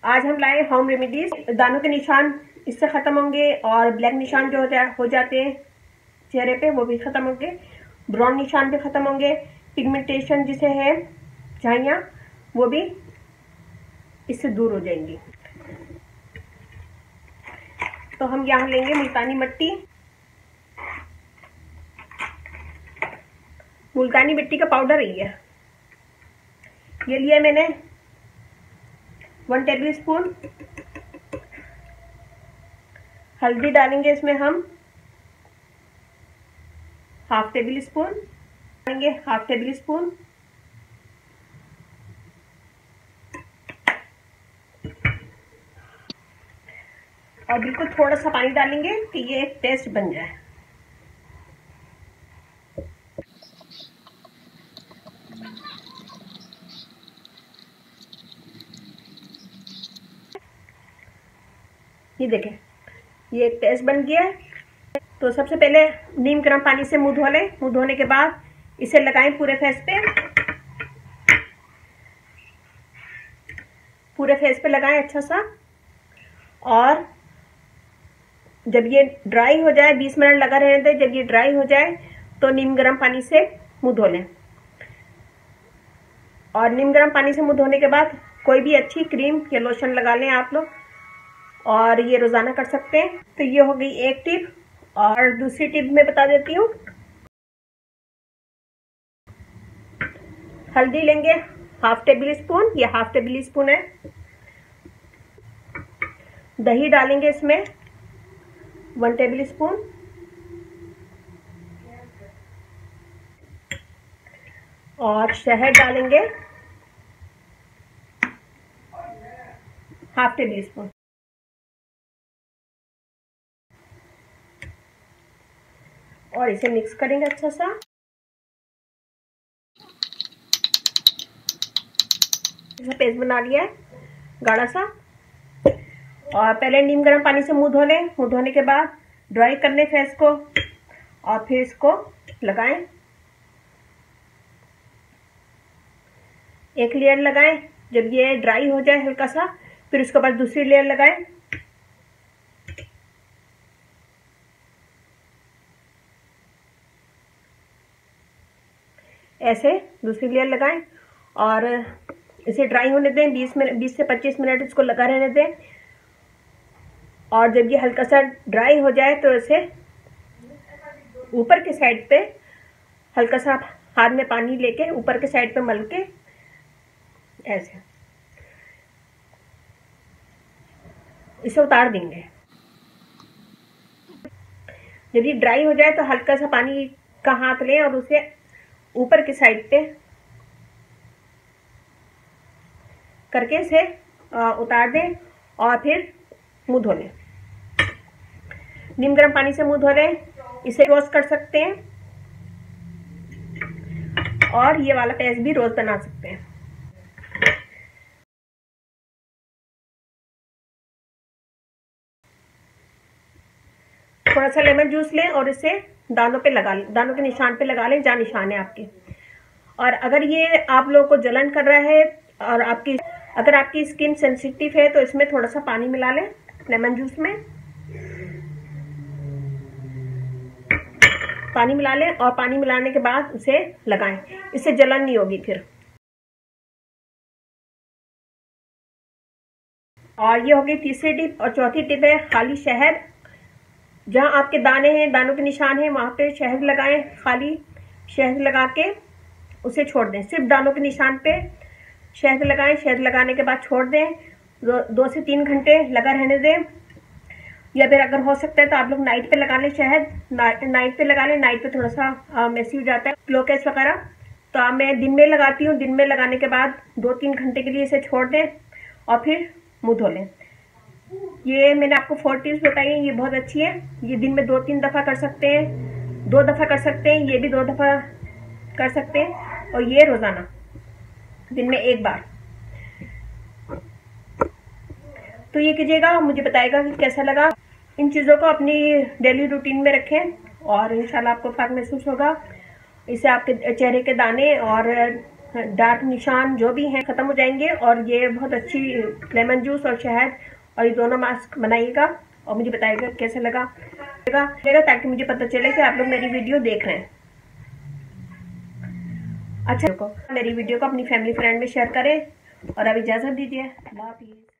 आज हम लाए होम रेमेडीज। दानों के निशान इससे खत्म होंगे और ब्लैक निशान जो हो जाते हैं चेहरे पे वो भी खत्म होंगे, ब्राउन निशान भी खत्म होंगे, पिगमेंटेशन जिसे है झाइयाँ वो भी इससे दूर हो जाएंगी। तो हम यहाँ लेंगे मुल्तानी मिट्टी। मुल्तानी मिट्टी का पाउडर है ये लिया मैंने 1 टेबल स्पून। हल्दी डालेंगे इसमें हम हाफ टेबल स्पून डालेंगे, हाफ टेबल स्पून। और बिल्कुल थोड़ा सा पानी डालेंगे कि ये एक पेस्ट बन जाए। ये देखें ये एक पेस्ट बन गया है। तो सबसे पहले नीम गर्म पानी से मुंह धो लें। मुंह धोने के बाद इसे लगाएं पूरे फेस पे लगाएं अच्छा सा। और जब ये ड्राई हो जाए 20 मिनट लगा रहने दें। जब ये ड्राई हो जाए तो नीम गर्म पानी से मुंह धो लें। और नीम गर्म पानी से मुंह धोने के बाद कोई भी अच्छी क्रीम या लोशन लगा लें आप लोग, और ये रोजाना कर सकते हैं। तो ये हो गई एक टिप। और दूसरी टिप मैं बता देती हूँ। हल्दी लेंगे हाफ टेबल स्पून, ये हाफ टेबल स्पून है। दही डालेंगे इसमें 1 टेबल स्पून। और शहद डालेंगे हाफ टेबल स्पून। और इसे मिक्स करेंगे अच्छा सा। पेस्ट बना लिया है गाढ़ा सा। और पहले नीम गर्म पानी से मुंह धो लें। मुंह धोने के बाद ड्राई कर लें फेस को और फिर इसको लगाएं। एक लेयर लगाएं। जब ये ड्राई हो जाए हल्का सा फिर उसके बाद दूसरी लेयर लगाएं। ऐसे दूसरी लेयर लगाएं और इसे ड्राई होने दें। 20 से 25 मिनट इसको लगा रहने दें। और जब ये हल्का सा ड्राई हो जाए तो इसे ऊपर के साइड पे हल्का सा हाथ में पानी लेके ऊपर के साइड पे मल के ऐसे इसे उतार देंगे। जब ये ड्राई हो जाए तो हल्का सा पानी का हाथ लें और उसे ऊपर की साइड पे करके इसे उतार दें और फिर मुंह धो लें। नीम गर्म पानी से मुंह धो लें। इसे रोज कर सकते हैं और ये वाला पेस्ट भी रोज बना सकते हैं। थोड़ा सा लेमन जूस लें और इसे दानों पे लगा लें, दानों के निशान पे लगा लें जहाँ निशान है आपके। और अगर ये आप लोगों को जलन कर रहा है और अगर आपकी स्किन सेंसिटिव है तो इसमें थोड़ा सा पानी मिला लें लेमन जूस में। पानी मिला लें और पानी मिलाने के बाद उसे लगाएं। इससे जलन नहीं होगी फिर। और ये हो गई तीसरी टिप। और चौथी टिप है खाली शहद। जहां आपके दाने हैं, दानों के निशान हैं, वहां पे शहद लगाएं। खाली शहद लगा के उसे छोड़ दें। सिर्फ दानों के निशान पे शहद लगाएं। शहद लगाने के बाद छोड़ दें। 2 से 3 घंटे लगा रहने दें। या फिर अगर हो सकता है तो आप लोग नाइट पे लगा लें शहद। नाइट पे लगा लें। नाइट पे थोड़ा सा मेसी हो जाता है ग्लो कैच वगैरह। तो मैं दिन में लगाती हूँ। दिन में लगाने के बाद 2-3 घंटे के लिए इसे छोड़ दें और फिर मुंह धो लें। ये मैंने आपको 4 टिप्स बताई हैं, ये बहुत अच्छी है। ये दिन में 2-3 दफा कर सकते हैं, 2 दफा कर सकते हैं, ये भी 2 दफा कर सकते हैं। और ये रोजाना दिन में 1 बार। तो ये कीजिएगा, मुझे बताएगा कि कैसा लगा। इन चीज़ों को अपनी डेली रूटीन में रखें और इंशाल्लाह आपको फर्क महसूस होगा। इससे आपके चेहरे के दाने और डार्क निशान जो भी हैं ख़त्म हो जाएंगे। और ये बहुत अच्छी लेमन जूस और शहद और ये दोनों मास्क बनाइएगा और मुझे बताइएगा कैसे लगा, ताकि मुझे पता चले कि आप लोग मेरी वीडियो देख रहे हैं। अच्छा, मेरी वीडियो को अपनी फैमिली फ्रेंड में शेयर करें और अब इजाज़त दीजिए। अल्लाह हाफिज़।